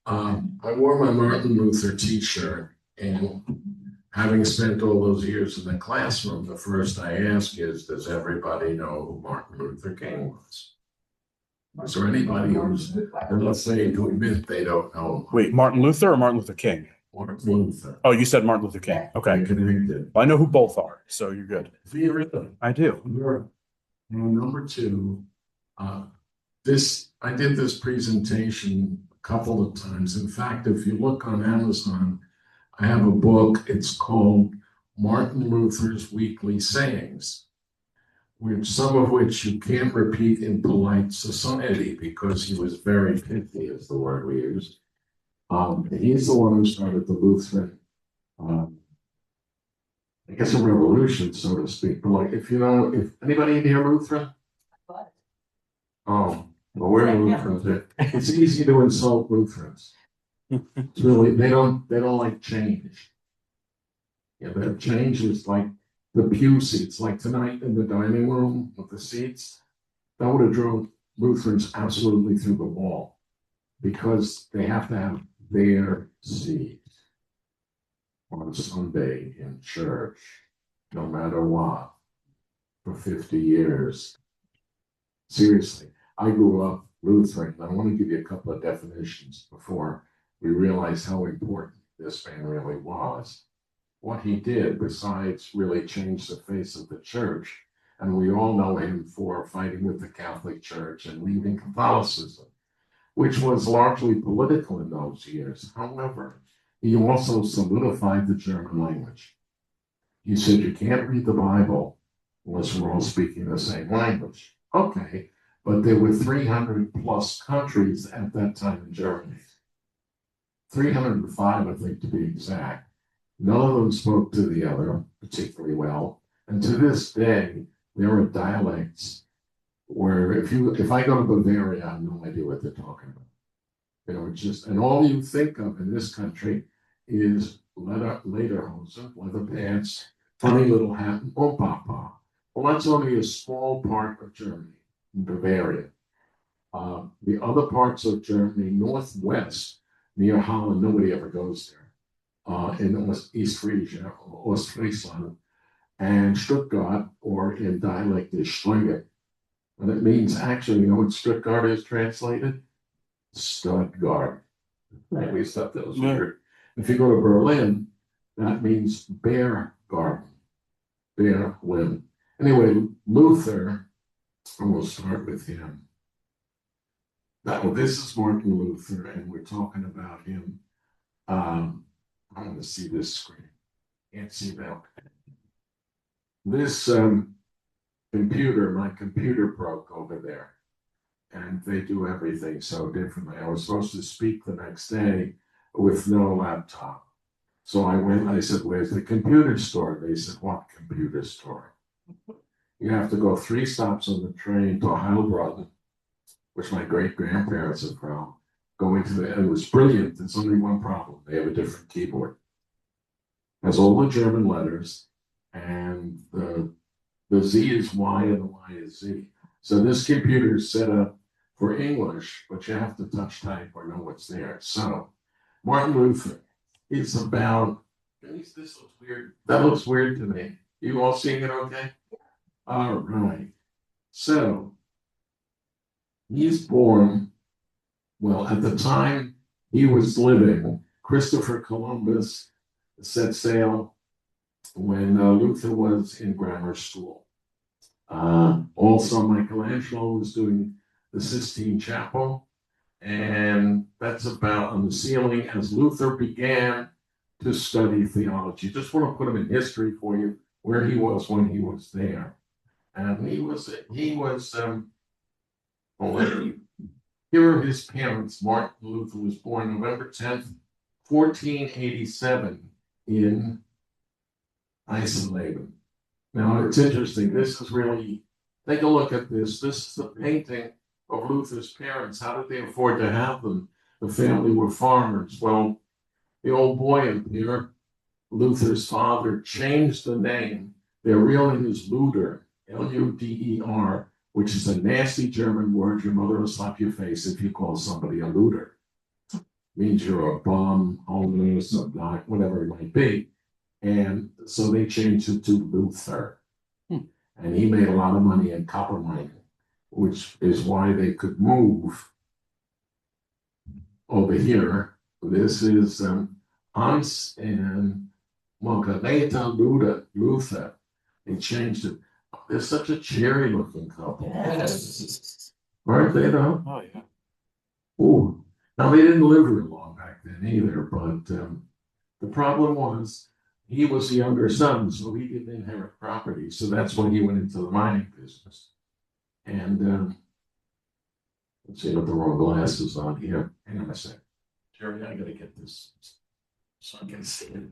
I wore my Martin Luther t-shirt, and having spent all those years in the classroom, the first I ask is, does everybody know who Martin Luther King was? Is there anybody who's, and let's say to admit they don't know Wait, Martin Luther or Martin Luther King? Martin Luther? Oh, you said Martin Luther King. Okay. Well, I know who both are, so you're good. I do. And number two, I did this presentation a couple of times. In fact, if you look on Amazon, I have a book. It's called Martin Luther's Weekly Sayings, which some of which you can't repeat in polite society because he was very pithy, is the word we use. He's the one who started the Lutheran, um, I guess, a revolution, so to speak. But like, if anybody in here Lutheran? Oh, well, we're Lutherans. It's easy to insult Lutherans. It's really, they don't like change. Yeah, their change is like the pew seats, like tonight in the dining room with the seats. That would have drove Lutherans absolutely through the wall because they have to have their seat on Sunday in church, no matter what, for 50 years. Seriously, I grew up Lutheran, and I want to give you a couple of definitions before we realize how important this man really was. What he did, besides really change the face of the church, and we all know him for fighting with the Catholic Church and leaving Catholicism, which was largely political in those years. However, he also solidified the German language. He said, you can't read the Bible unless we're all speaking the same language. Okay, but there were 300 plus countries at that time in Germany. 305, I think, to be exact. None of them spoke to the other particularly well. And to this day, there are dialects where if I go to Bavaria, I have no idea what they're talking about. It's just, and all you think of in this country is lederhosen, leather pants, funny little hat, and oh, papa. Well, that's only a small part of Germany, in Bavaria. The other parts of Germany, northwest, near Holland, nobody ever goes there. In East Frisia, or Ostfriesland, and Stuttgart, or in dialect, is Stuttgart. And it means actually, you know what Stuttgart is translated? Stuttgart. I always thought that was weird. If you go to Berlin, that means bear garden, bear limb. Anyway, Luther, and we'll start with him. Now, this is Martin Luther, and we're talking about him. I want to see this screen. Can't see that. This computer, my computer broke over there, and they do everything so differently. I was supposed to speak the next day with no laptop. So I said, where's the computer store? They said, what computer store? You have to go 3 stops on the train to Heilbronn, which my great-grandparents are from. It was brilliant. There's only one problem. They have a different keyboard. It has all the German letters, and the Z is Y and the Y is Z. So this computer is set up for English, but you have to touch type or know what's there. So Martin Luther is about, this looks weird. That looks weird to me. You all seeing it okay? All right. So he's born, well, at the time he was living, Christopher Columbus set sail when Luther was in grammar school. Also, Michelangelo was doing the Sistine Chapel, and that's about on the ceiling as Luther began to study theology. Just want to put him in history for you, where he was when he was there. And here are his parents. Martin Luther was born November 10th, 1487 in Eisenleben. Now, it's interesting. This is really, take a look at this. This is a painting of Luther's parents. How did they afford to have them? The family were farmers. Well, the old boy up here, Luther's father, changed the name. Their real name is Luder, Luder, which is a nasty German word. Your mother will slap your face if you call somebody a Luder. means you're a bum, homeless, a black, whatever it might be. And so they changed it to Luther. And he made a lot of money in copper mining, which is why they could move over here. This is Hans and Margareta Luther. They changed it. They're such a cheery looking couple. Yes. Weren't they though? Oh yeah. Oh, now they didn't live very long back then either, but the problem was he was the younger son, so he didn't inherit property. So that's when he went into the mining business. And let's see, with the wrong glasses on here. Hang on a second. Jerry, I gotta get this so I can see it.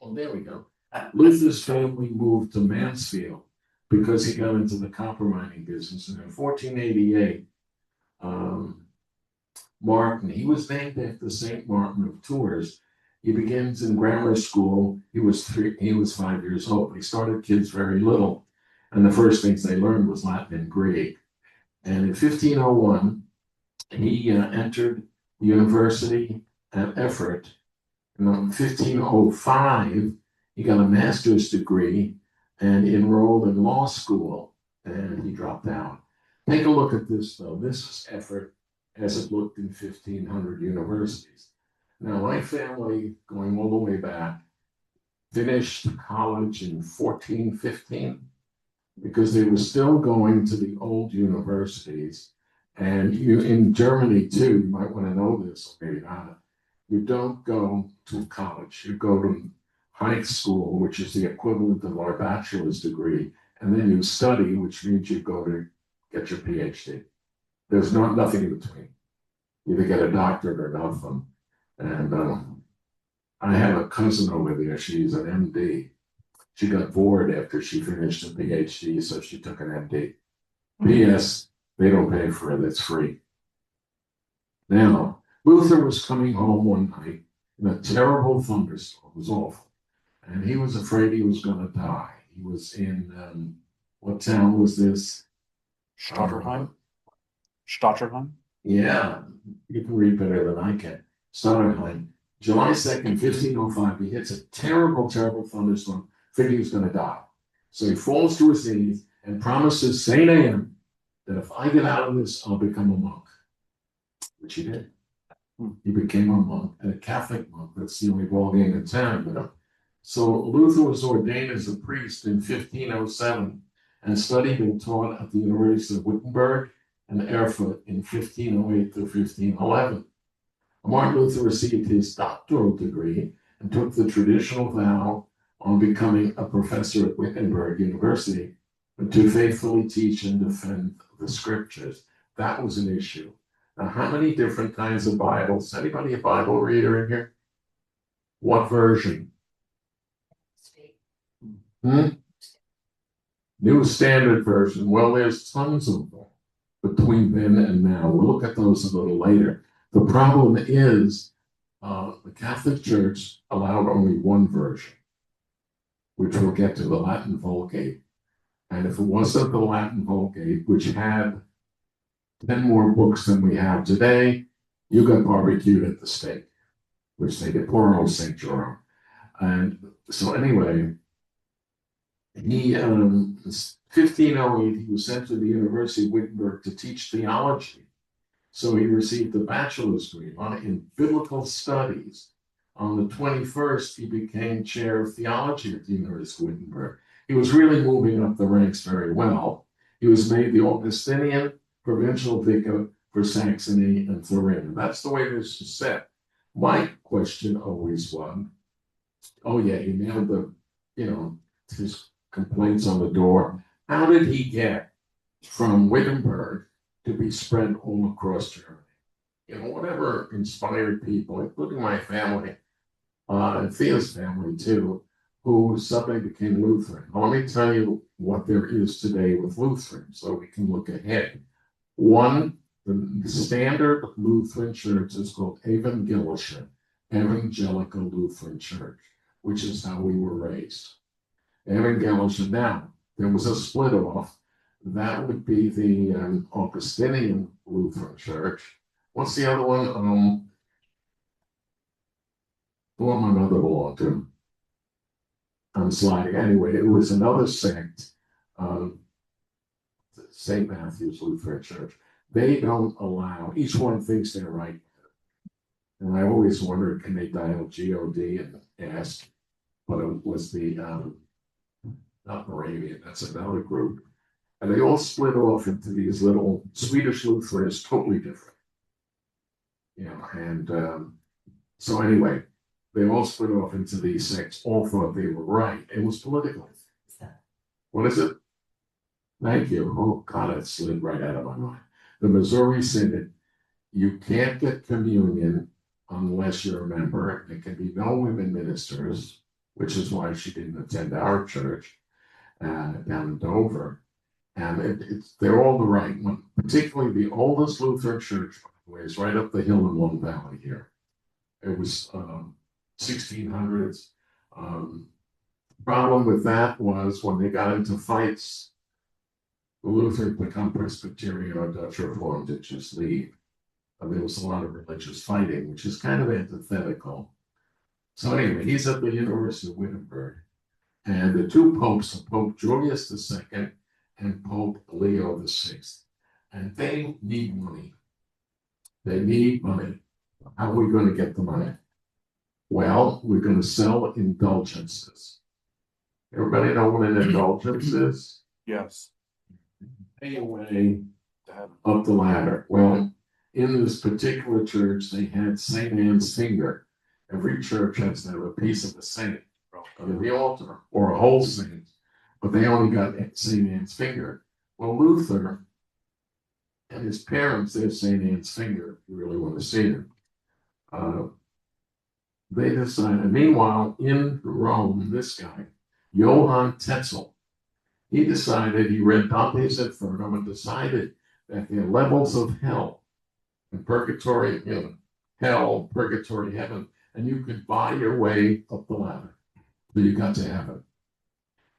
Oh, there we go. Luther's family moved to Mansfield because he got into the copper mining business. And in 1488, Martin, he was named after St. Martin of Tours. He begins in grammar school. He was 5 years old. He started kids very little. And the first things they learned was Latin and Greek. And in 1501, he entered the university at Erfurt. And in 1505, he got a master's degree and enrolled in law school, and he dropped out. Take a look at this, though. This is Erfurt as it looked in 1500 universities. Now, my family, going all the way back, finished college in 1415 because they were still going to the old universities. And you, in Germany, too, you might want to know this, or maybe not. You don't go to college. You go to high school, which is the equivalent of our bachelor's degree, and then you study, which means you go to get your PhD. There's nothing in between. You either get a doctorate or nothing. And I have a cousin over there. She's an MD. She got bored after she finished a PhD, so she took an MD. P.S. They don't pay for it. It's free. Now, Luther was coming home one night in a terrible thunderstorm. It was awful. And he was afraid he was going to die. He was in, what town was this? Stotterheim? Stotterheim? Yeah, you can read better than I can. Stotterheim. July 2nd, 1505, he hits a terrible, terrible thunderstorm, thinking he's going to die. So he falls to his knees and promises St. Anne that if I get out of this, I'll become a monk, which he did. He became a monk, and a Catholic monk. That's the only ballgame in town, you know. So Luther was ordained as a priest in 1507 and studied and taught at the University of Wittenberg and Erfurt in 1508 to 1511. Martin Luther received his doctoral degree and took the traditional vow on becoming a professor at Wittenberg University to faithfully teach and defend the scriptures. That was an issue. Now, how many different kinds of Bibles? Anybody a Bible reader in here? What version? New Standard Version. Well, there's tons of them between then and now. We'll look at those a little later. The problem is the Catholic Church allowed only one version, which we'll get to, the Latin Vulgate. And if it wasn't the Latin Vulgate, which had 10 more books than we have today, you got barbecued at the stake, which they did. Poor old St. Jerome. And so anyway, he, 1508, he was sent to the University of Wittenberg to teach theology. So he received a bachelor's degree in biblical studies. On the 21st, he became chair of theology at the University of Wittenberg. He was really moving up the ranks very well. He was made the Augustinian provincial vicar for Saxony and Thuringia. That's the way this is set. My question always was, oh yeah, he nailed his complaints on the door. How did he get from Wittenberg to be spread all across Germany? You know, whatever inspired people, including my family, and Thea's family too, who suddenly became Lutheran. Now, let me tell you what there is today with Lutheran, so we can look ahead. One, the standard Lutheran church is called Evangelical Lutheran Church, which is how we were raised. Evangelical. Now, there was a split off. That would be the Augustinian Lutheran Church, what's the other one? The one my mother belonged to. I'm sliding. Anyway, it was another sect, St. Matthew's Lutheran Church. They don't allow, each one thinks they're right. And I always wondered, can they dial God and ask? But it was the, not Moravian, that's another group. And they all split off into these little Swedish Lutherans, totally different. You know, and so anyway, they all split off into these sects, all thought they were right. It was political. What is it? Thank you. Oh, God, it slid right out of my mind. The Missouri Synod, you can't get communion unless you're a member. There can be no women ministers, which is why she didn't attend our church down in Dover. And they're all the right one, particularly the oldest Lutheran church, by the way, is right up the hill in Long Valley here. It was 1600s. Problem with that was when they got into fights, the Lutherans become Presbyterian or Dutch Reformed to just leave. There was a lot of religious fighting, which is kind of antithetical. So anyway, he's at the University of Wittenberg. And the two popes are Pope Julius II and Pope Leo VI. And they need money. They need money. How are we going to get the money? Well, we're going to sell indulgences. Everybody know what an indulgence is? Yes. Pay away up the ladder. Well, in this particular church, they had St. Anne's finger. Every church has to have a piece of a saint under the altar or a whole saint, but they only got St. Anne's finger. Well, Luther and his parents, they're St. Anne's finger, if you really want to see them. They decided, meanwhile, in Rome, this guy, Johann Tetzel, he decided, he read Dante's Inferno and decided that there are levels of hell and purgatory, you know, hell, purgatory, heaven, and you could buy your way up the ladder. So you got to heaven.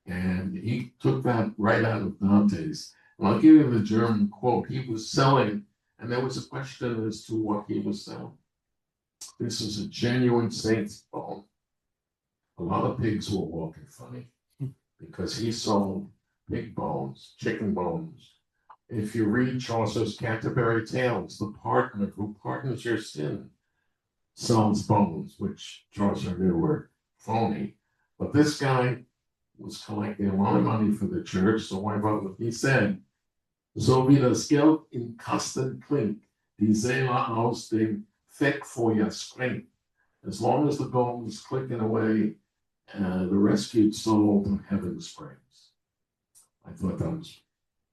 And he took that right out of Dante's. And I'll give you the German quote. He was selling, and there was a question as to what he was selling. This is a genuine saint's bone. A lot of pigs were walking funny because he sold pig bones, chicken bones. If you read Chaucer's Canterbury Tales, the partner who pardons your sin sells bones, which Chaucer knew were phony. But this guy was collecting a lot of money for the church, so why bother? He said, so wie das Geld in Kasten klingt, die Seele aus dem Feckfeuer springt. As long as the gold is clicking away, the rescued soul to heaven springs. I thought that was,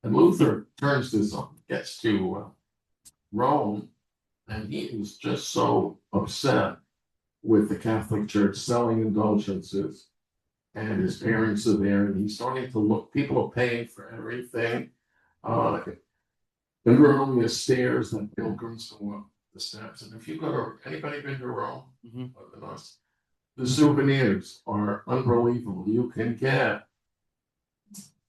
and Luther turns this on, gets to Rome, and he is just so upset with the Catholic Church selling indulgences, and his parents are there, and he's starting to look, people are paying for everything. In Rome, there's stairs that pilgrims go up the steps, and if you go to, anybody been to Rome? The souvenirs are unbelievable. You can get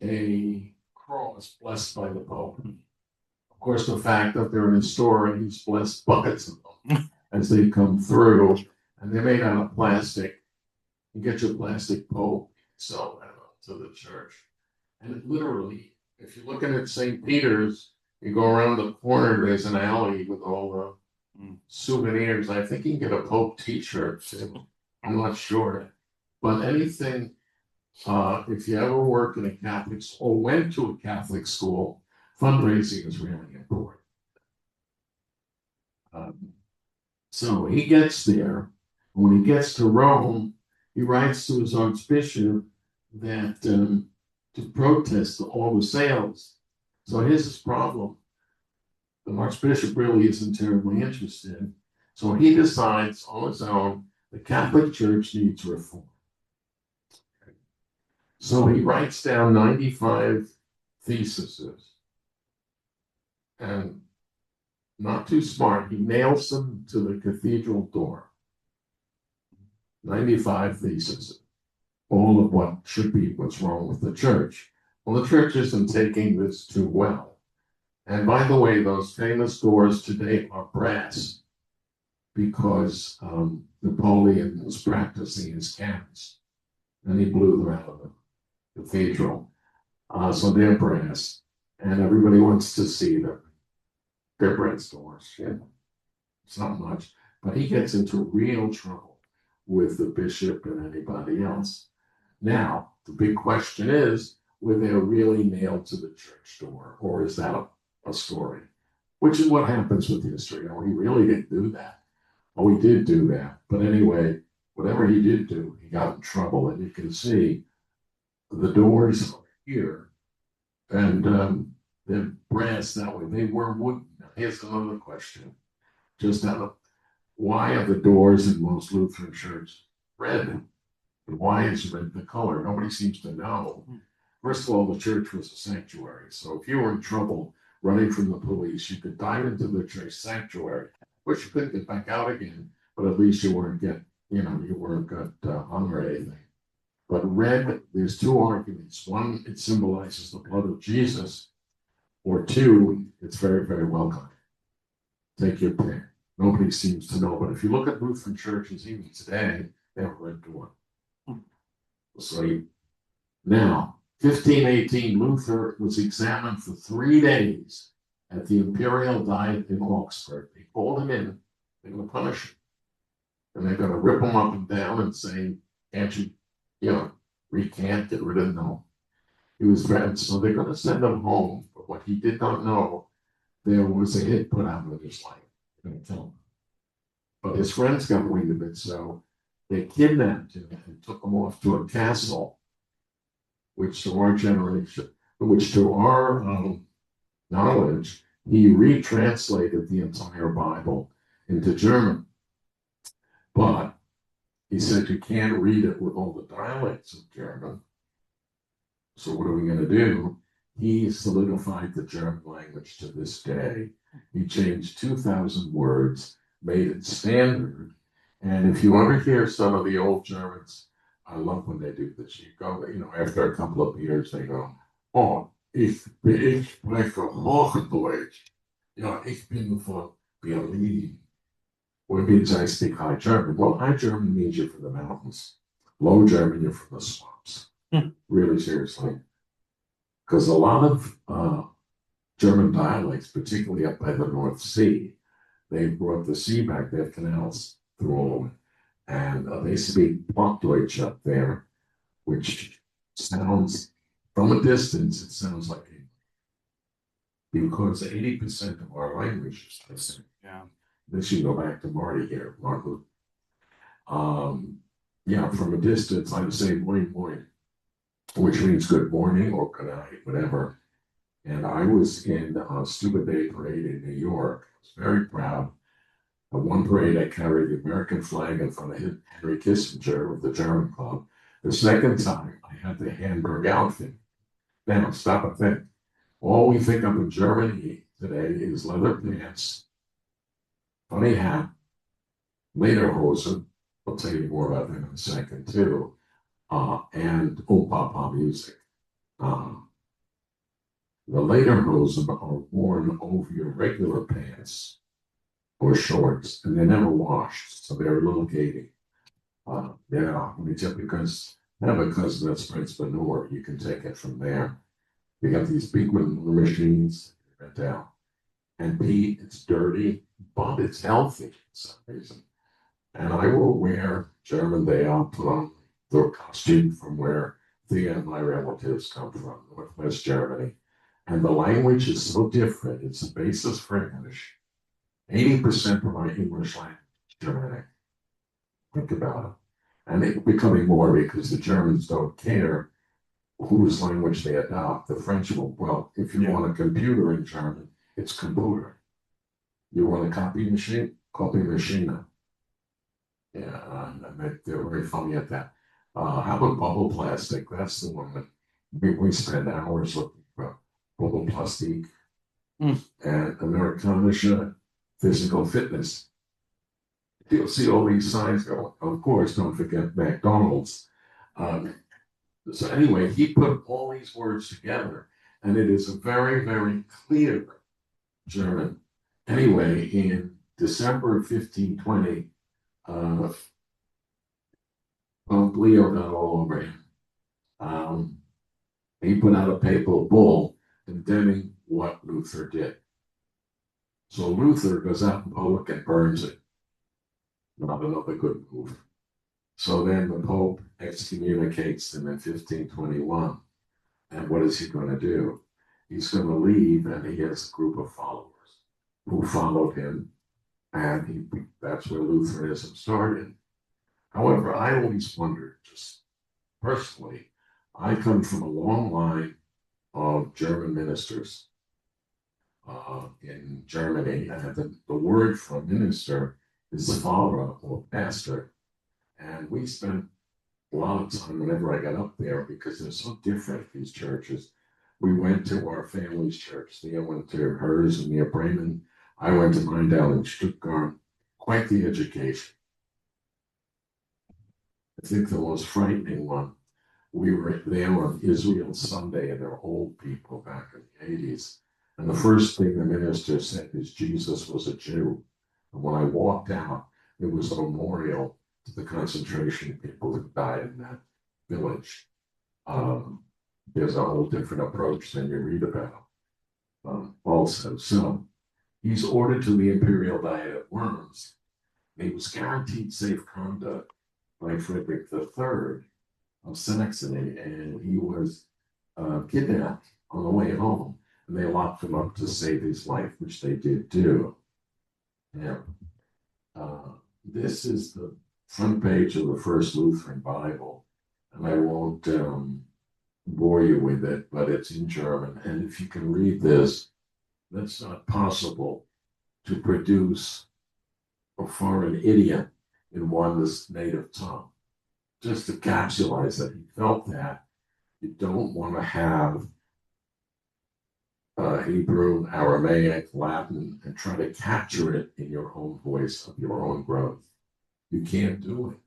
a cross blessed by the Pope. Of course, the fact that they're in a store and he's blessed buckets of them as they come through, and they're made out of plastic. You get your plastic Pope, sell that to the church. And literally, if you're looking at St. Peter's, you go around the corner, there's an alley with all the souvenirs. I think you can get a Pope t-shirt too. I'm not sure. But anything, if you ever work in a Catholic school or went to a Catholic school, fundraising is really important. So he gets there. When he gets to Rome, he writes to his archbishop that to protest all the sales. So here's his problem. The archbishop really isn't terribly interested. So he decides on his own, the Catholic Church needs reform. So he writes down 95 theses. And not too smart, he nails them to the cathedral door. 95 theses. All of what should be what's wrong with the church. Well, the church isn't taking this too well. And by the way, those famous doors today are brass because Napoleon was practicing his cannons and he blew them out of the cathedral. So they're brass, and everybody wants to see them. They're brass doors. Yeah. It's not much, but he gets into real trouble with the bishop and anybody else. Now, the big question is, were they really nailed to the church door, or is that a story? Which is what happens with history. Oh, he really didn't do that. Oh, he did do that. But anyway, whatever he did do, he got in trouble. And you can see the doors are here, and they're brass that way. They were wooden. Now, here's another question. Just out of why are the doors in most Lutheran churches red? And why is red the color? Nobody seems to know. First of all, the church was a sanctuary. So if you were in trouble running from the police, you could dive into the church sanctuary, which you couldn't get back out again, but at least you weren't you weren't got hung or anything. But red, there's two arguments. One, it symbolizes the blood of Jesus, or two, it's very, very welcome. Take your pick. Nobody seems to know, but if you look at Lutheran churches even today, they have a red door. So now, 1518, Luther was examined for 3 days at the Imperial Diet in Augsburg. They called him in. They're going to punish him. And they're going to rip him up and down and say, can't you, recant, get rid of him? No. He was bad. So they're going to send him home. But what he did not know, there was a hit put out with his life. They're going to kill him. But his friends got wind of it, so they kidnapped him and took him off to a castle, which to our generation, which to our knowledge, he retranslated the entire Bible into German. But he said you can't read it with all the dialects of German. So what are we going to do? He solidified the German language to this day. He changed 2,000 words, made it standard. And if you ever hear some of the old Germans, I love when they do this. You go, after a couple of years, they go, oh, ich spreche Hochdeutsch. Ja, ich bin von Berlin. What means I speak High German? Well, High German means you're from the mountains. Low German, you're from the swamps. Really seriously. Because a lot of German dialects, particularly up by the North Sea, they brought the sea back. They have canals through all of it. And they speak Plattdeutsch up there, which sounds, from a distance, it sounds like English. Because 80% of our language is the same. Yeah. This you go back to Marty here, Martin. From a distance, I would say moin moin, which means good morning or good night, whatever. And I was in a Stupid Day parade in New York. I was very proud. At one parade, I carried the American flag in front of Henry Kissinger of the German Club. The second time, I had the Hamburg outfit. Now, stop and think. All we think of in Germany today is leather pants, funny hat, lederhosen. I'll tell you more about that in a second, too. And papa music. The lederhosen are worn over your regular pants or shorts, and they're never washed, so they're a little gaping. Let me tell you, because I have a cousin that's Prince Manure. You can take it from there. They got these big machines right down. And Pete, it's dirty, but it's healthy for some reason. And I will wear German Day. I'll put on the costume from where Thea and my relatives come from, Northwest Germany. And the language is so different. It's the basis for English. 80% of my English language is Germanic. Think about it. And it's becoming more because the Germans don't care whose language they adopt. The French will, well, if you want a computer in German, it's computer. You want a copy machine? Copy machine. Yeah, they're very funny at that. How about bubble plastic? That's the one that we spend hours looking for. Bubble plastic. And Amerikanische physical fitness. You'll see all these signs go. Of course, don't forget McDonald's. So anyway, he put all these words together, and it is a very, very clear German. Anyway, in December of 1520, Pope Leo got all over him. Um, he put out a papal bull condemning what Luther did. So Luther goes out in public and burns it. Not another good move. So then the Pope excommunicates him in 1521. And what is he going to do? He's going to leave, and he has a group of followers who followed him, and that's where Lutheranism started. However, I always wondered, just personally, I come from a long line of German ministers in Germany, and the word for minister is Pfarrer or pastor. And we spent a lot of time whenever I got up there because they're so different, these churches. We went to our family's church. Thea went to hers near Bremen. I went to mine down in Stuttgart. Quite the education. I think the most frightening one, we were there on Israel Sunday, and they're old people back in the 80s. And the first thing the minister said is Jesus was a Jew. And when I walked out, it was a memorial to the concentration people who died in that village. There's a whole different approach than you read about also. So he's ordered to the imperial diet of worms. He was guaranteed safe conduct by Frederick III of Saxony, and he was kidnapped on the way home, and they locked him up to save his life, which they did do. Yeah. This is the front page of the first Lutheran Bible, and I won't bore you with it, but it's in German, and if you can read this, that's not possible to produce a foreign idiom in one's native tongue. Just to capsulize that, he felt that you don't want to have Hebrew, Aramaic, Latin, and try to capture it in your own voice of your own growth. You can't do it.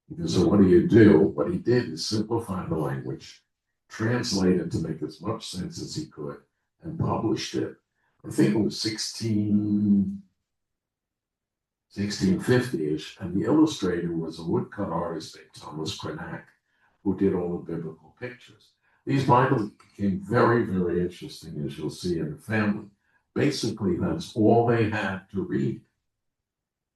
Because so what do? What he did is simplify the language, translate it to make as much sense as he could, and published it. I think it was 1650-ish, and the illustrator was a woodcut artist named Thomas Krenak, who did all the biblical pictures. These Bibles became very, very interesting, as you'll see in the family. Basically, that's all they had to read.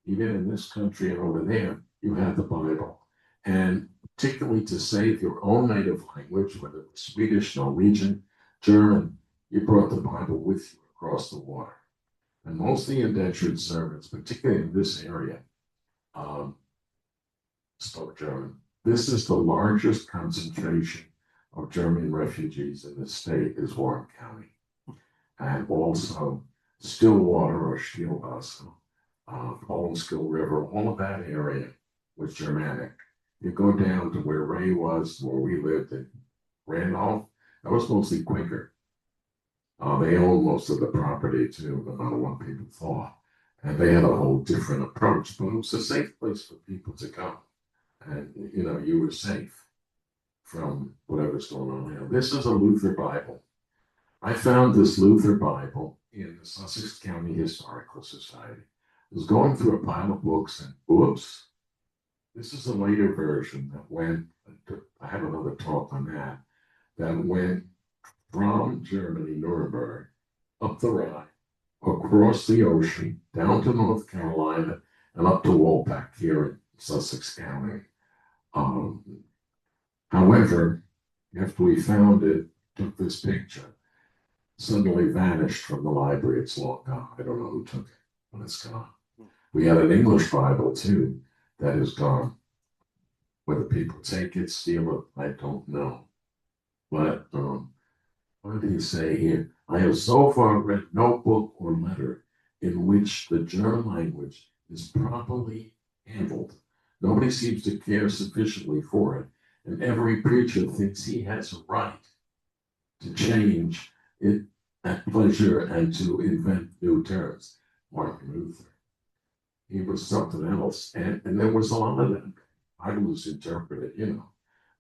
Even in this country and over there, you had the Bible. And particularly to save your own native language, whether it was Swedish, Norwegian, German, you brought the Bible with you across the water. And most of the indentured servants, particularly in this area, spoke German. This is the largest concentration of German refugees in the state is Warren County. And also Stillwater or Stielwasser, Polandskill River, all of that area was Germanic. You go down to where Ray was, where we lived in Randolph, that was mostly Quaker. They owned most of the property too, no matter what people thought. And they had a whole different approach, but it was a safe place for people to come. And, you were safe from whatever's going on now. This is a Luther Bible. I found this Luther Bible in the Sussex County Historical Society. I was going through a pile of books and oops, this is a later version that went, I have another talk on that went from Germany, Nuremberg, up the Rhine, across the ocean, down to North Carolina, and up to Walpack here in Sussex County. However, after we found it, took this picture, suddenly vanished from the library. It's long gone. I don't know who took it, but it's gone. We had an English Bible too that is gone. Whether people take it, steal it, I don't know. But what did he say here? I have so far read no book or letter in which the German language is properly handled. Nobody seems to care sufficiently for it, and every preacher thinks he has a right to change it at pleasure and to invent new terms. Martin Luther. He was something else, and there was a lot of that. I was interpreted, and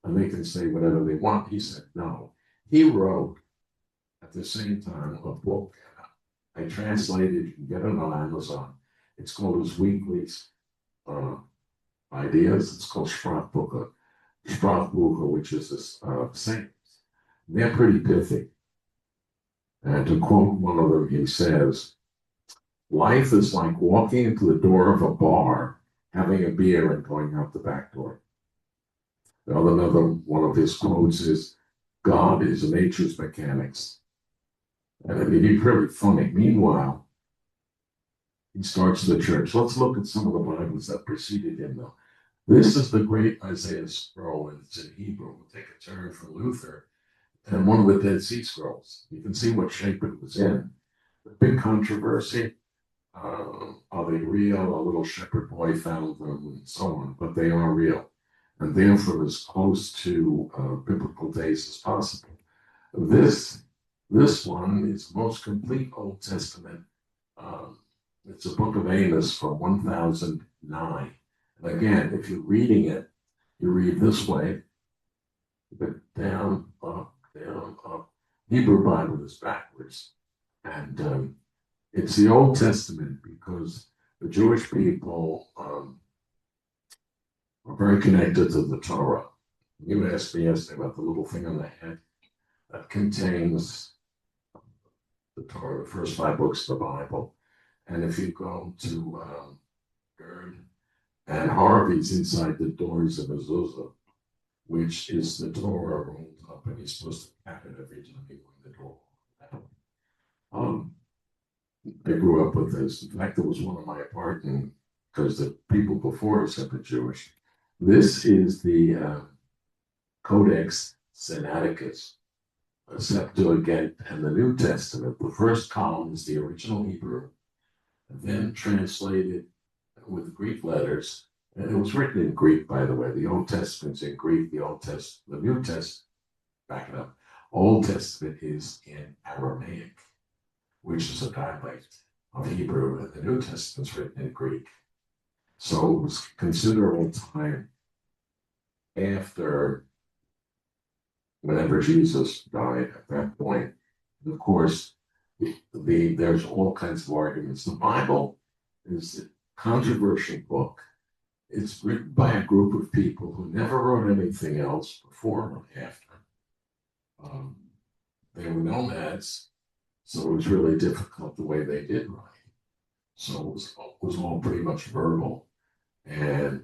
they can say whatever they want. He said no. He wrote at the same time a book I translated, you can get it on Amazon. It's called his weekly ideas. It's called Sprachbücher, which is this sayings. They're pretty pithy. And to quote one of them, he says, life is like walking into the door of a bar, having a beer, and going out the back door. Another one of his quotes is, God is nature's mechanics. And he's really funny. Meanwhile, he starts the church. Let's look at some of the Bibles that preceded him, though. This is the great Isaiah scroll, and it's in Hebrew. We'll take a turn from Luther and one of the Dead Sea Scrolls. You can see what shape it was in. The big controversy, are they real? A little shepherd boy found them, and so on, but they are real, and therefore as close to biblical days as possible. This one is most complete Old Testament. It's a book of Amos from 1009. And again, if you're reading it, you read this way, but down, up, down, up. Hebrew Bible is backwards. And it's the Old Testament because the Jewish people are very connected to the Torah. You asked me yesterday about the little thing on the head that contains the Torah, the first 5 books of the Bible. And if you go to Gerd and Harvey's inside the doors of Azusa, which is the Torah rolled up, and he's supposed to tap it every time you go in the door. I grew up with this. In fact, it was one of my apartment because the people before us have been Jewish. This is the Codex Sinaiticus, Septuagint, and the New Testament. The first column is the original Hebrew, and then translated with Greek letters. And it was written in Greek, by the way. The Old Testament's in Greek. The New Testament, back it up. Old Testament is in Aramaic, which is a dialect of Hebrew, and the New Testament's written in Greek. So it was considerable time after whenever Jesus died at that point. And of course, there's all kinds of arguments. The Bible is a controversial book. It's written by a group of people who never wrote anything else before or after. They were nomads, so it was really difficult the way they did write. So it was all pretty much verbal. And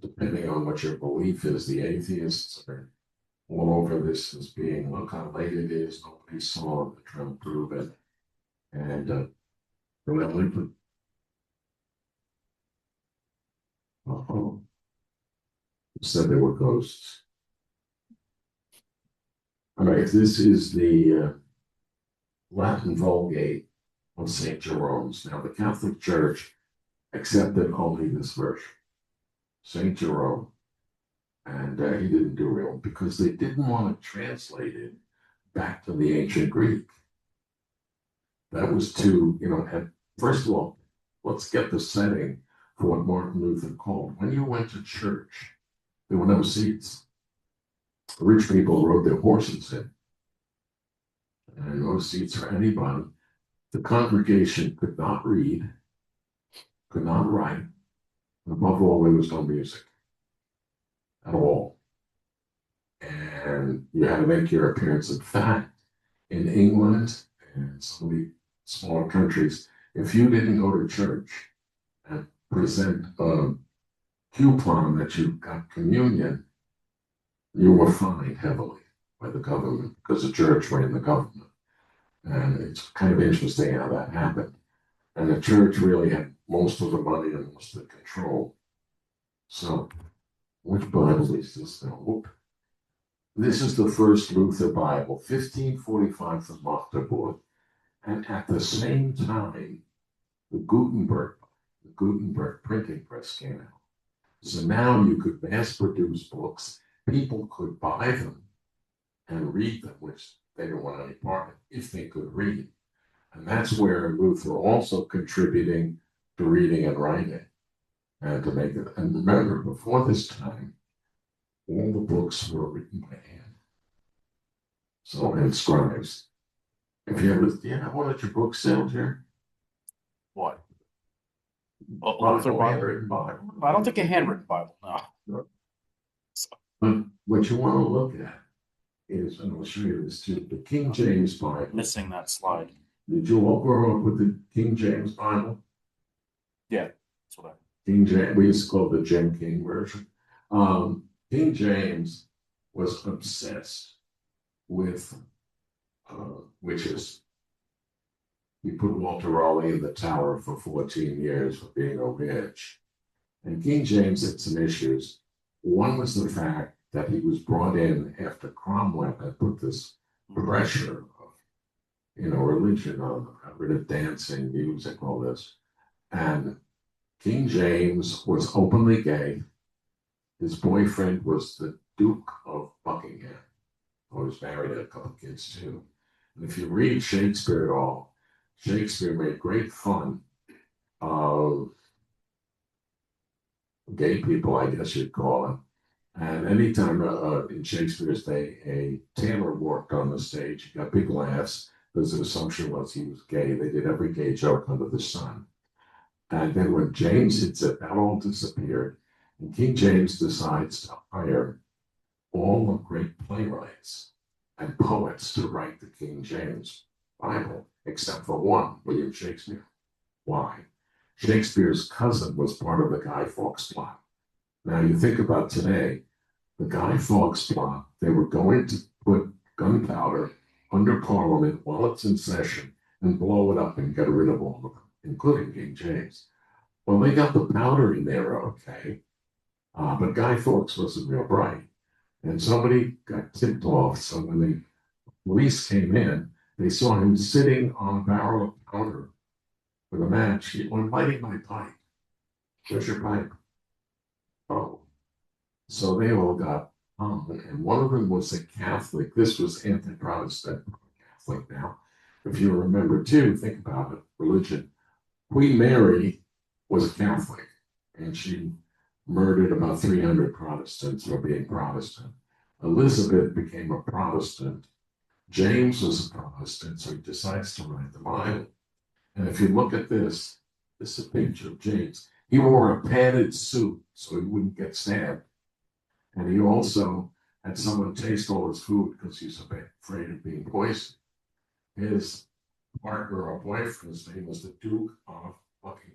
depending on what your belief is, the atheists are all over this as being, look how late it is, nobody saw it, they're trying to prove it. And said there were ghosts. All right, this is the Latin Vulgate of St. Jerome's. Now, the Catholic Church accepted only this version, St. Jerome, and he didn't do real because they didn't want to translate it back to the ancient Greek. That was too, and first of all, let's get the setting for what Martin Luther called. When you went to church, there were no seats. The rich people rode their horses in, and no seats for anybody. The congregation could not read, could not write, and above all, there was no music at all. And you had to make your appearance. In fact, in England and some of the smaller countries, if you didn't go to church and present a coupon that you got communion, you were fined heavily by the government because the church ran the government. And it's kind of interesting how that happened. And the church really had most of the money and most of the control. So, which Bible is this now? Whoop. This is the first Luther Bible, 1545 from Magdeburg. And at the same time, the Gutenberg printing press came out. So now you could mass produce books. People could buy them and read them, which they didn't want any part of, if they could read. And that's where Luther also contributing to reading and writing and to make it. And remember, before this time, all the books were written by hand. So, and scribes. If you ever, one of your books sold here? What? Well, Bible, Bible? handwritten Bible. I don't think a handwritten Bible. No. But what you want to look at is, and I'll show you this too, the King James Bible. Missing that slide. Did you all grow up with the King James Bible? Yeah, that's what King James, we used to call it the Jim King version. King James was obsessed with witches. He put Walter Raleigh in the tower for 14 years for being a witch. And King James had some issues. One was the fact that he was brought in after Cromwell had put this pressure of, religion on them, got rid of dancing, music, all this. And King James was openly gay. His boyfriend was the Duke of Buckingham, who was married to a couple of kids too. And if you read Shakespeare at all, Shakespeare made great fun of gay people, I guess you'd call them. And anytime in Shakespeare's day, a tailor walked on the stage, he got big laughs because the assumption was he was gay. They did every gay joke under the sun. And then when James hits it, that all disappeared. And King James decides to hire all the great playwrights and poets to write the King James Bible, except for one, William Shakespeare. Why? Shakespeare's cousin was part of the Guy Fawkes plot. Now you think about today, the Guy Fawkes plot, they were going to put gunpowder under Parliament while it's in session and blow it up and get rid of all of them, including King James. Well, they got the powder in there, okay, but Guy Fawkes wasn't real bright. And somebody got tipped off, so when the police came in, they saw him sitting on a barrel of powder with a match. He went, lighting my pipe. Where's your pipe? Oh. So they all got hung, and one of them was a Catholic. This was anti-Protestant, Catholic now. If you remember too, think about it, religion. Queen Mary was a Catholic, and she murdered about 300 Protestants for being Protestant. Elizabeth became a Protestant. James was a Protestant, so he decides to write the Bible. And if you look at this is a picture of James. He wore a padded suit so he wouldn't get stabbed. And he also had someone taste all his food because he was afraid of being poisoned. His partner or boyfriend's name was the Duke of Buckingham.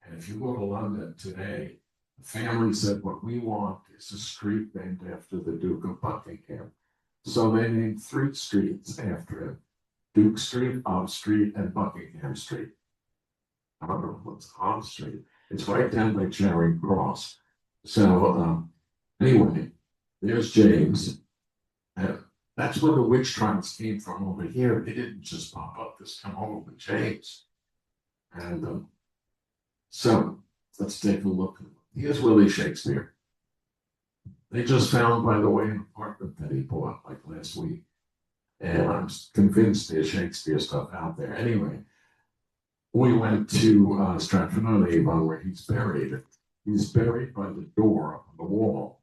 And if you go to London today, the family said, what we want is a street named after the Duke of Buckingham. So they named 3 streets after him: Duke Street, Ob Street, and Buckingham Street. I don't know what's Ob Street. It's right down by Charing Cross. So anyway, there's James. And that's where the witch trials came from over here. They didn't just pop up, this come over with James. And so let's take a look. Here's Willie Shakespeare. They just found, by the way, an apartment that he bought like last week. And I'm convinced there's Shakespeare stuff out there. Anyway, we went to Stratford-on-Avon where he's buried. He's buried by the door up on the wall.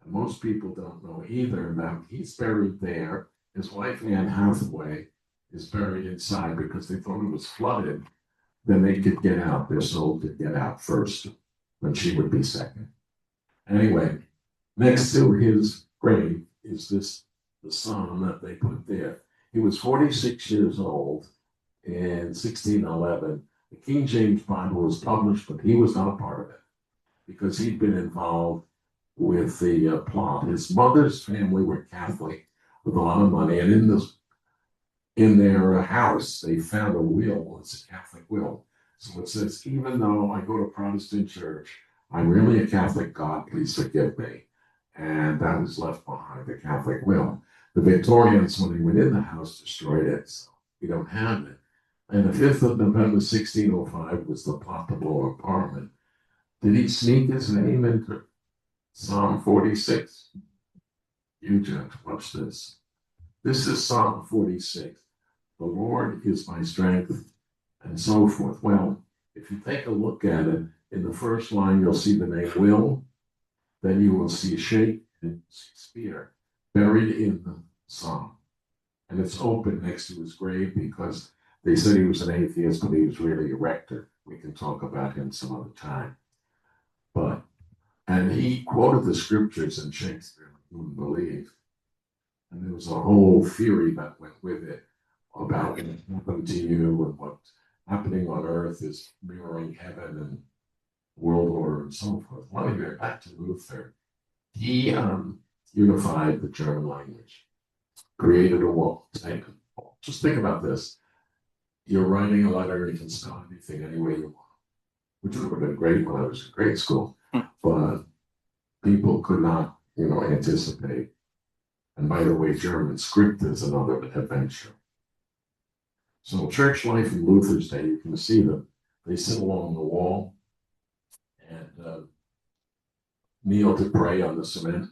And most people don't know either that he's buried there. His wife, Anne Hathaway, is buried inside because they thought it was flooded. Then they could get out. Their soul could get out first, when she would be second. Anyway, next to his grave is the psalm that they put there. He was 46 years old in 1611. The King James Bible was published, but he was not a part of it because he'd been involved with the plot. His mother's family were Catholic with a lot of money, and in their house they found a will. It's a Catholic will. So it says, even though I go to Protestant church, I'm really a Catholic. God, please forgive me. And that was left behind, the Catholic will. The Victorians, when they went in the house, destroyed it. So we don't have it. And the 5th of November, 1605 was the plot to blow up Parliament. Did he sneak his name into Psalm 46? You judge, watch this. This is Psalm 46. The Lord is my strength, and so forth. Well, if you take a look at it, in the first line, you'll see the name Will. Then you will see Shake and Spear buried in the psalm. And it's open next to his grave because They said he was an atheist, but he was really a rector. We can talk about him some other time. And he quoted the scriptures in Shakespeare, you wouldn't believe. And there was a whole theory that went with it about what happened to you and what's happening on earth is mirroring heaven and world order and so forth. Well, anyway, back to Luther. He unified the German language, created a wall. Just think about this. You're writing a letter, you can spell anything any way you want, which would have been great when I was in grade school. But people could not, anticipate. And by the way, German script is another adventure. So church life in Luther's day, you can see them. They sit along the wall and kneel to pray on the cement.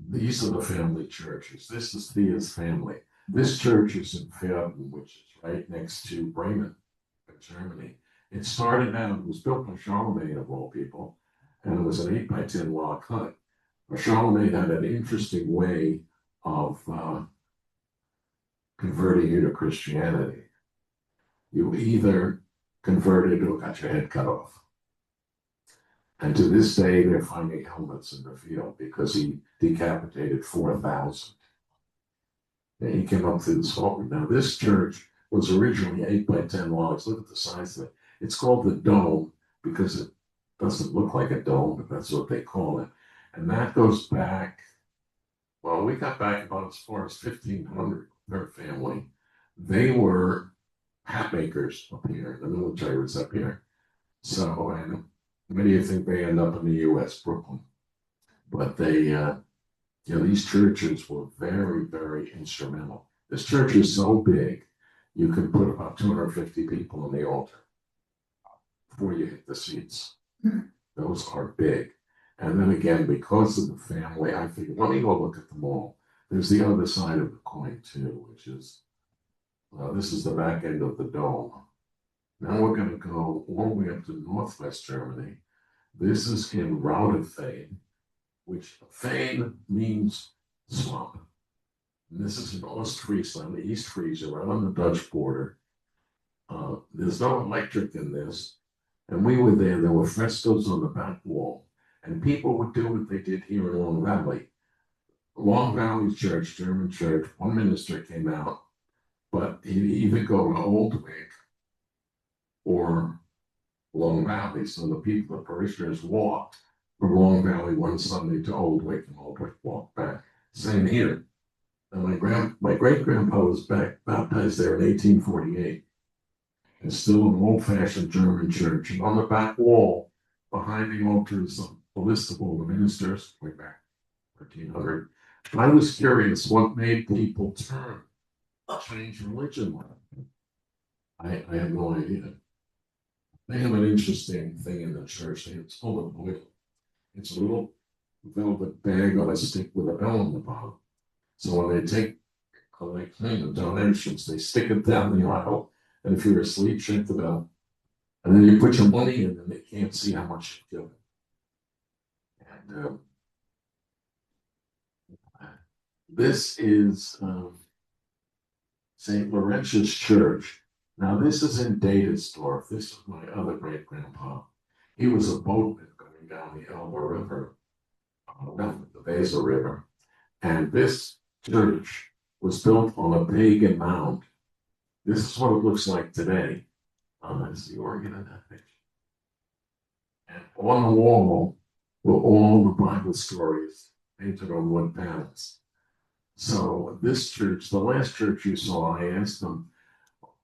These are the family churches. This is Thea's family. This church is in Verden, which is right next to Bremen, in Germany. It started out, it was built by Charlemagne of all people, and it was an 8 by 10 log hut. But Charlemagne had an interesting way of converting you to Christianity. You either converted or got your head cut off. And to this day, they're finding helmets in the field because he decapitated 4,000. And he came up through the salt. Now, this church was originally 8 by 10 logs. Look at the size of it. It's called the Dome because it doesn't look like a dome, but that's what they call it. And that goes back, well, we got back about as far as 1500, their family. They were hat makers up here. The military was up here. So, and many of you think they end up in the U.S., Brooklyn. But they, these churches were very, very instrumental. This church is so big, you can put about 250 people on the altar before you hit the seats. Those are big. And then again, because of the family, I figured, let me go look at them all. There's the other side of the coin too, which is, this is the back end of the dome. Now we're going to go all the way up to Northwest Germany. This is in Rauterfane, which Fane means swamp. And this is in Ostfriesland, the East Frisia, right on the Dutch border. There's no electric in this. And we were there, there were frescoes on the back wall. And people would do what they did here in Long Valley. Long Valley Church, German church, one minister came out, but he'd either go to Oldwick or Long Valley. So the people, the parishioners walked from Long Valley one Sunday to Oldwick, and Oldwick walked back. Same here. And my great-grandpa was baptized there in 1848. It's still an old-fashioned German church. And on the back wall, behind the altar is a list of all the ministers, way back 1300. I was curious what made people change religion. I have no idea. They have an interesting thing in the church. It's called a boil. It's a little velvet bag on a stick with a bell on the bottom. So when they take the donations, they stick it down the aisle. And if you're asleep, shake the bell. And then you put your money in, and they can't see how much you've given. And this is St. Laurentius Church. Now, this is in Dadesdorf. This is my other great-grandpa. He was a boatman going down the Elbe River, the Weser River. And this church was built on a pagan mound. This is what it looks like today. That's the organ in that picture. And on the wall were all the Bible stories painted on wood panels. So this church, the last church you saw, I asked them,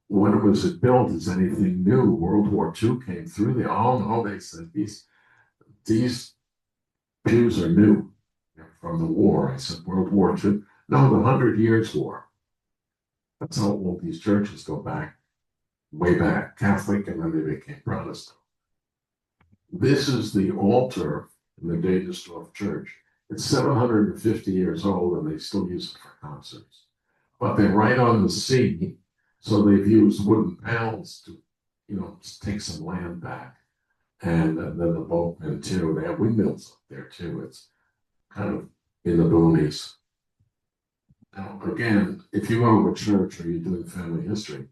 when was it built? Is anything new? World War II came through there. Oh no, they said these pews are new from the war. I said, World War II? No, the 100 Years' War. That's how old these churches go back, way back, Catholic, and then they became Protestant. This is the altar in the Dadesdorf Church. It's 750 years old, and they still use it for concerts. But they're right on the sea, so they've used wooden panels to, take some land back. And then the boatmen, too. They have windmills up there, too. It's kind of in the boonies. Now, again, if you go to a church or you're doing family history,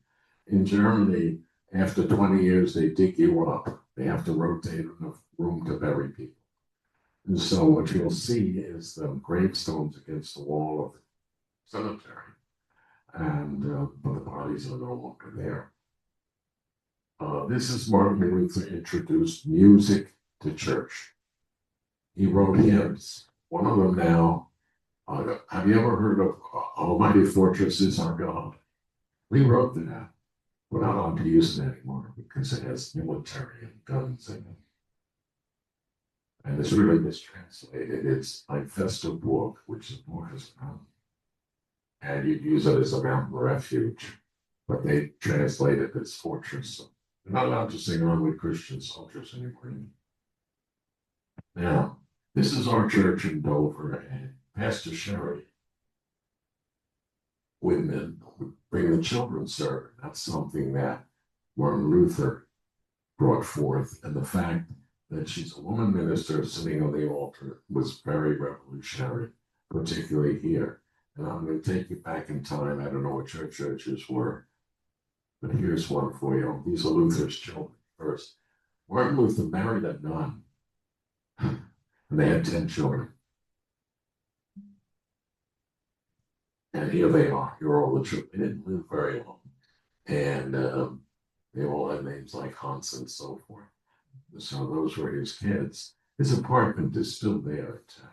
in Germany, after 20 years, they dig you up. They have to rotate enough room to bury people. And so what you'll see is the gravestones against the wall of the cemetery. And but the bodies are no longer there. This is Martin Luther introduced music to church. He wrote hymns. One of them now, have you ever heard of Almighty Fortress is Our God? We wrote that. We're not allowed to use it anymore because it has military and guns in it. And it's really mistranslated. It's Ein fester Burg, which is Borges mountain. And you'd use it as a mountain refuge, but they translate it as fortress. So they're not allowed to sing on with Christian soldiers anymore. Now, this is our church in Dover, and Pastor Sherry women would bring the children's sermon. That's something that Martin Luther brought forth, and the fact that she's a woman minister sitting on the altar was very revolutionary, particularly here. And I'm going to take you back in time. I don't know what your churches were, but here's one for you. These are Luther's children. First, Martin Luther married a nun, and they had 10 children. And here they are. Here are all the children. They didn't live very long. And they all had names like Hans and so forth. So those were his kids. His apartment is still there intact.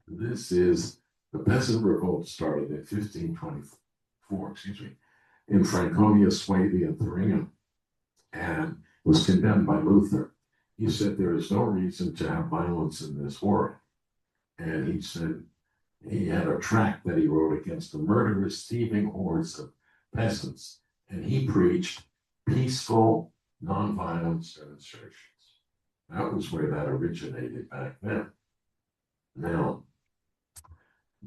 This is the peasant revolt started in 1524, in Franconia, Swabia, and Thuringia, and was condemned by Luther. He said there is no reason to have violence in this world. And he said he had a tract that he wrote against the murderous, thieving hordes of peasants, and he preached peaceful, nonviolence demonstrations. That was where that originated back then. Now,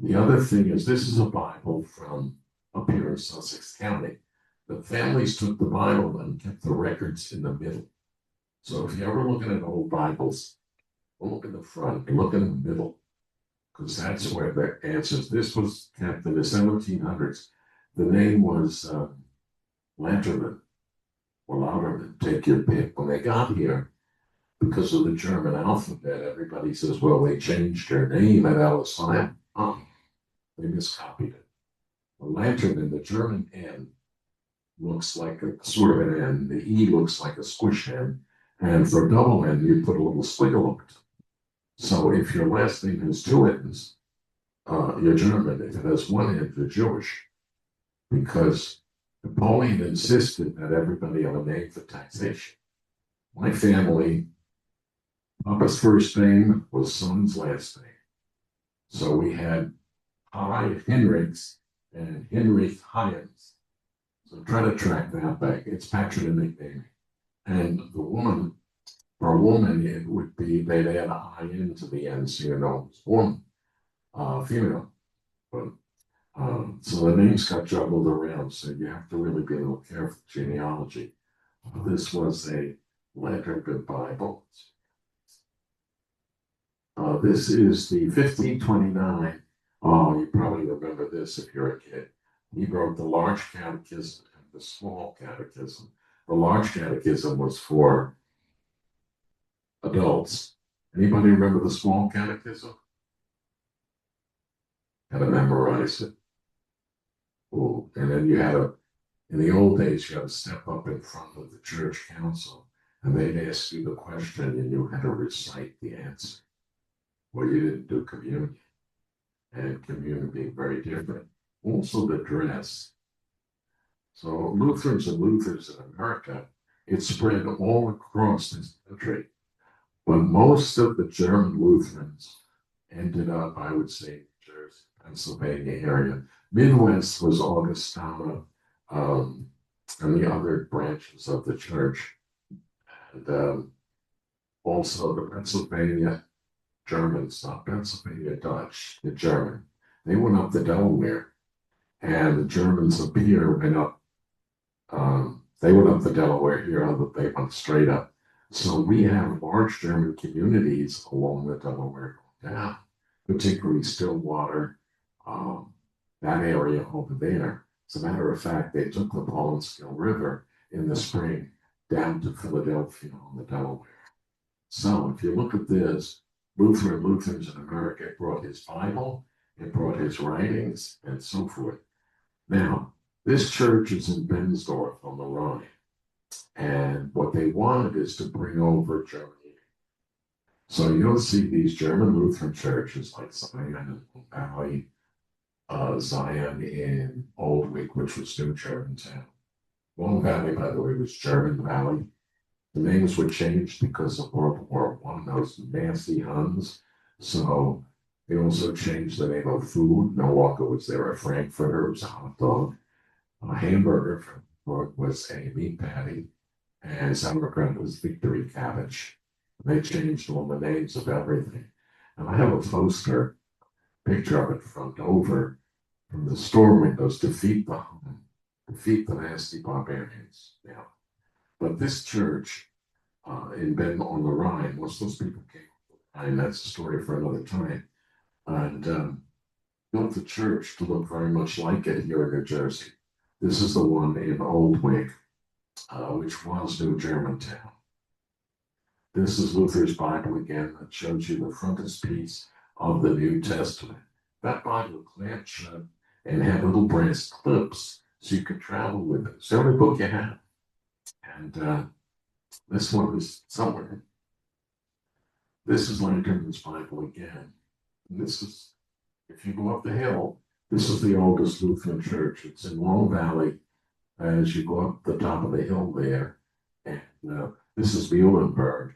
the other thing is, this is a Bible from up here in Sussex County. The families took the Bible and kept the records in the middle. So if you're ever looking at old Bibles, don't look in the front, you look in the middle, because that's where the answers. This was kept in the 1700s. The name was Lanterman or Lauterman, take your pick. When they got here, because of the German alphabet, everybody says, well, they changed their name at Ellis Island. They miscopied it. The Lanterman, the German N, looks like a sort of an N. The E looks like a squish N. And for double N, you put a little squiggle over it. So if your last name has two N's, you're German. If it has one N, you're Jewish. Because Napoleon insisted that everybody have a name for taxation. My family, Papa's first name was son's last name. So we had Hinrichs and Hinrich Hyams. So try to track that back. It's patronymic naming. And the woman, for a woman, it would be, they'd add a I into the end, so you know it's woman, female. But so the names got juggled around, so you have to really be a little careful with genealogy. This was a Lanterman Bible. This is the 1529. Oh, you probably remember this if you're a kid. He wrote the large catechism and the small catechism. The large catechism was for adults. Anybody remember the small catechism? Had to memorize it. Ooh. And then you had in the old days, you had to step up in front of the church council, and they'd ask you the question, and you had to recite the answer. Well, you didn't do communion, and communion being very different. Also, the dress. So Lutherans and Luthers in America, it spread all across this country. But most of the German Lutherans ended up, I would say, New Jersey, Pennsylvania area. Midwest was Augustana, and the other branches of the church. And also the Pennsylvania Germans, not Pennsylvania Dutch, the German. They went up the Delaware, and the Germans up here went up. They went up the Delaware here, they went straight up. So we have large German communities along the Delaware down, particularly Stillwater, that area over there. As a matter of fact, they took the Pollenskill River in the spring down to Philadelphia on the Delaware. So if you look at this, Lutherans in America brought his Bible, it brought his writings, and so forth. Now, this church is in Bensdorf on the Rhine, and what they wanted is to bring over Germany. So you'll see these German Lutheran churches like Zion in Valley, Zion in Oldwick, which was New Germantown. Long Valley, by the way, was German Valley. The names were changed because of World War I, those nasty Huns. So they also changed the name of food. No longer was there a Frankfurter, it was a hot dog. A hamburger was a meat patty, and sauerkraut was victory cabbage. They changed all the names of everything. And I have a poster, picture of it from Dover, from the store windows, defeat the nasty barbarians. Yeah. But this church in Ben on the Rhine, most of those people came from the Rhine, that's a story for another time, and built the church to look very much like it here in New Jersey. This is the one in Oldwick, which was New Germantown. This is Luther's Bible again that shows you the frontispiece of the New Testament. That Bible clamped shut and had little brass clips so you could travel with it. It's the only book you have. And this one is somewhere. This is Langton's Bible again. And this is, if you go up the hill, this is the oldest Lutheran church. It's in Long Valley as you go up the top of the hill there. And this is Muhlenberg.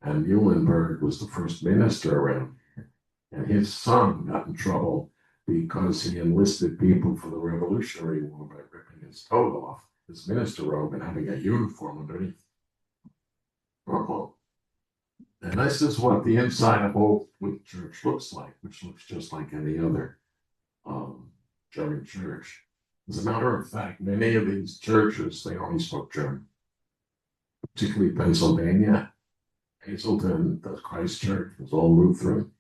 And Muhlenberg was the first minister around here. And his son got in trouble because he enlisted people for the Revolutionary War by ripping his coat off, his minister robe, and having a uniform underneath. And this is what the inside of Oldwick Church looks like, which looks just like any other German church. As a matter of fact, many of these churches, they only spoke German, particularly Pennsylvania. Hazelton, the Christ Church, was all Lutheran.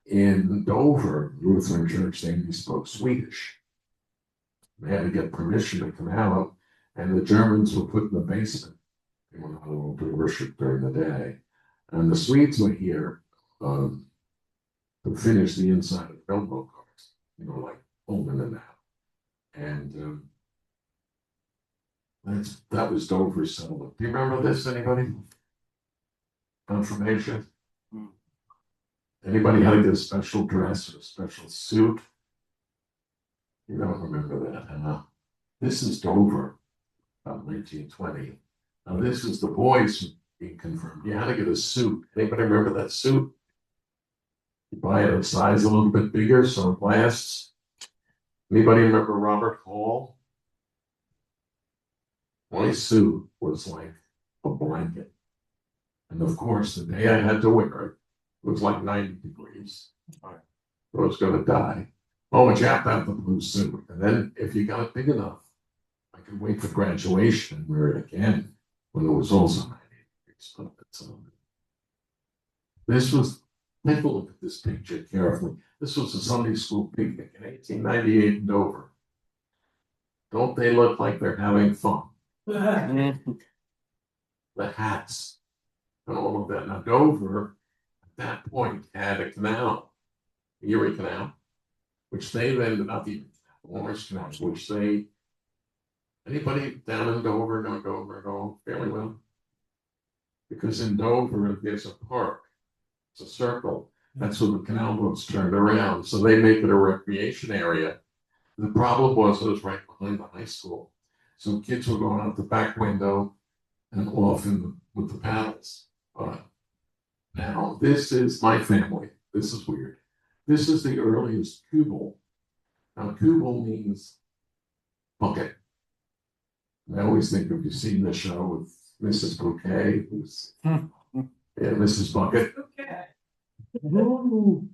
In Dover, Lutheran Church, they only spoke Swedish. They had to get permission to come out, and the Germans were put in the basement. They were not allowed to worship during the day. And the Swedes were here to finish the inside of railroad cars, like Pullman and that. And that was Dover's settlement. Do you remember this, anybody? Confirmation? Anybody had to get a special dress or a special suit? You don't remember that, huh? This is Dover, about 1920. Now this is the boys being confirmed. You had to get a suit. Anybody remember that suit? You buy it a size a little bit bigger so it lasts. Anybody remember Robert Hall? My suit was like a blanket. And of course, the day I had to wear it, it was like 90 degrees. I was going to die. Oh, but you have to have the blue suit. And then if you got it big enough, I could wait for graduation and wear it again when it was also 90 degrees. This was, take a look at this picture carefully. This was a Sunday school picnic in 1898 in Dover. Don't they look like they're having fun? The hats and all of that. Now, Dover, at that point, had a canal, the Erie Canal, which they then, not the Orange Canal, which they, anybody down in Dover know Dover at all fairly well? Because in Dover, there's a park, it's a circle. That's where the canal boats turned around. So they make it a recreation area. The problem was it was right behind the high school. So kids were going out the back window and off with the paddles. But now this is my family. This is weird. This is the earliest Kubel. Now Kubel means bucket. I always think of, you've seen the show with Mrs. Bouquet, who's Mrs. Bucket. Okay. Ooh,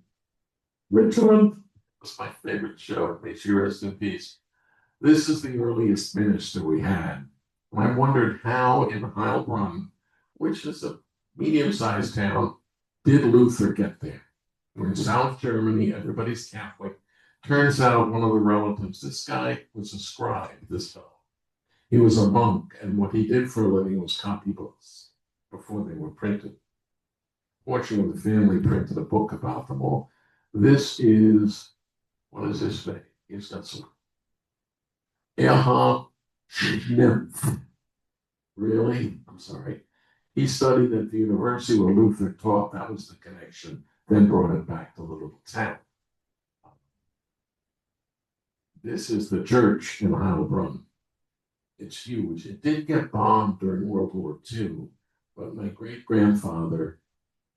Richmond. That's my favorite show. May she rest in peace. This is the earliest minister we had. I wondered how in Heilbronn, which is a medium-sized town, did Luther get there? We're in South Germany, everybody's Catholic. Turns out one of the relatives, this guy was a scribe, this fellow. He was a monk, and what he did for a living was copy books before they were printed. Fortunately, the family printed a book about them all. This is, what is this thing? He's got some Erhard Schnimpf. Really? I'm sorry. He studied at the university where Luther taught. That was the connection. Then brought it back to the little town. This is the church in Heilbronn. It's huge. It did get bombed during World War II, but my great-grandfather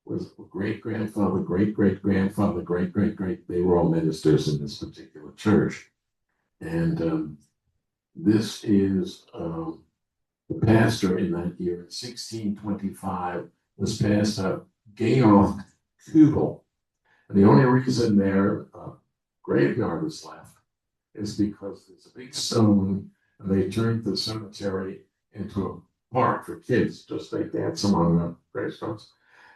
was great-grandfather, great-great-grandfather, great-great-great. They were all ministers in this particular church. And this is the pastor in that year, in 1625, was Pastor Georg Kubel. And the only reason their graveyard is left is because there's a big stone and they turned the cemetery into a park for kids, just like dance among the gravestones.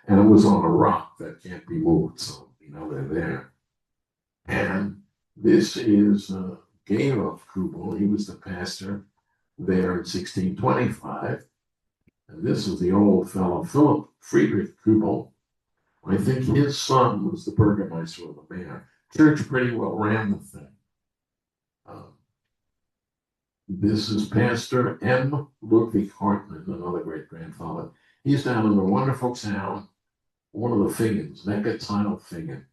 And it was on a rock that can't be moved, so you know they're there. And this is Georg Kubel. He was the pastor there in 1625. And this is the old fellow, Philip Friedrich Kubel. I think his son was the burgomaster or the mayor. Church pretty well ran the thing. This is Pastor M. Ludwig Hartmann, another great-grandfather. He's down in the wonderful town, one of the Fingens, Neckartile Fingen.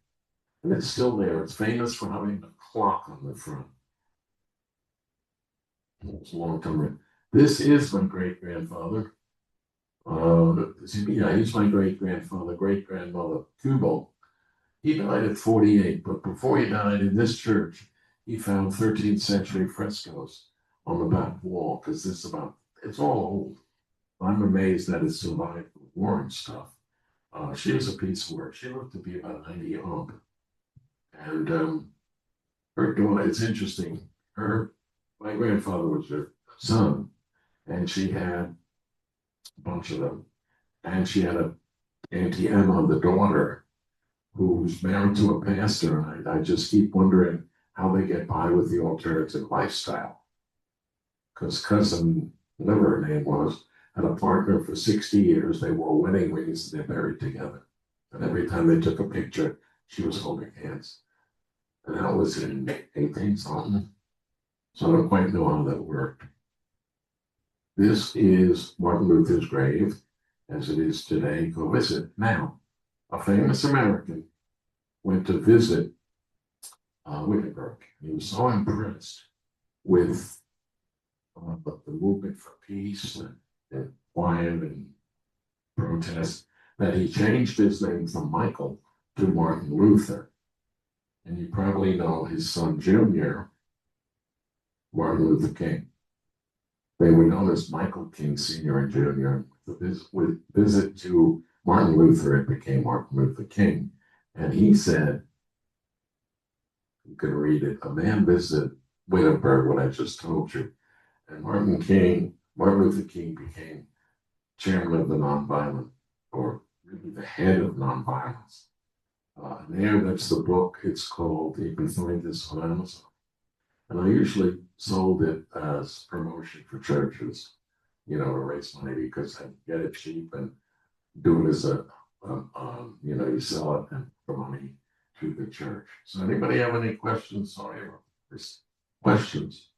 And it's still there. It's famous for having a clock on the front. It's a long time. This is my great-grandfather. Yeah, he's my great-grandfather, great-grandmother, Kubel. He died at 48, but before he died in this church, he found 13th century frescoes on the back wall, because it's all old. I'm amazed that it survived the war and stuff. She was a piece of work. She lived to be about 90 old. And her daughter, it's interesting, my grandfather was her son, and she had a bunch of them. And she had a Auntie Emma, the daughter, who's married to a pastor. And I just keep wondering how they get by with the alternative lifestyle. Because cousin, whatever her name was, had a partner for 60 years. They wore wedding rings and they're buried together. And every time they took a picture, she was holding hands. And that was in 18 something. So I don't quite know how that worked. This is Martin Luther's grave, as it is today. Go visit. Now, a famous American went to visit Wittenberg. He was so impressed with the movement for peace and quiet and protest that he changed his name from Michael to Martin Luther. And you probably know his son Jr., Martin Luther King. They were known as Michael King Sr. and Jr. With visit to Martin Luther, it became Martin Luther King. And he said, you can read it, a man visited Wittenberg, what I just told you. And Martin Luther King became chairman of the nonviolent, or really the head of nonviolence. And that's the book. It's called, you can find this on Amazon. And I usually sold it as promotion for churches, to raise money, because I get it cheap and do it as you sell it and for money to the church. So anybody have any questions? Sorry about this. Questions?